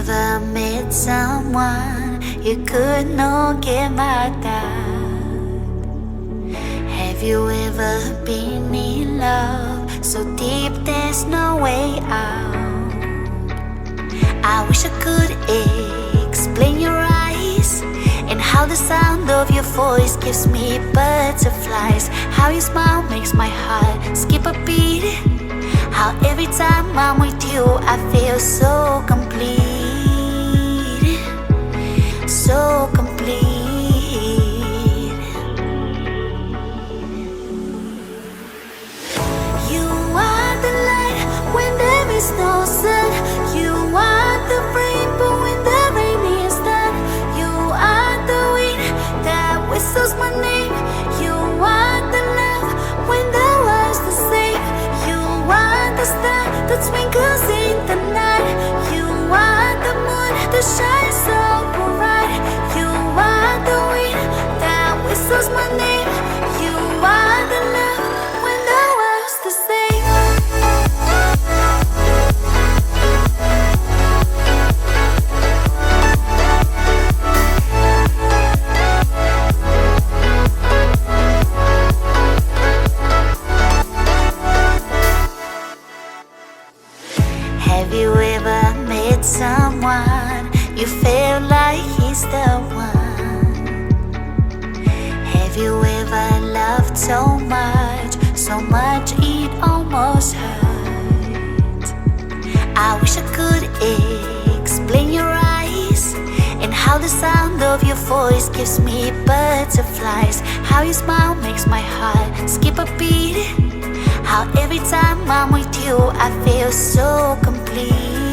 ever met someone you could not get mad at? Have you ever been in love so deep there's no way out? I wish I could explain your eyes and how the sound of your voice gives me butterflies. How your smile makes my heart skip a beat. How every time I'm with you I feel so complete. So complete. You are the light when there is no sun. You are the rainbow when the rain is done. You are the wind that whistles my name. You are the love when the world's the same. You are the star that twinkles in the night. You are the moon that shines so bright. You are the wind that whistles my name. You are the love when the world's the same. Have you ever met someone you feel like he's the one? Have you ever loved so much it almost hurt? I wish I could explain your eyes and how the sound of your voice gives me butterflies. How your smile makes my heart skip a beat. How every time I'm with you I feel so complete.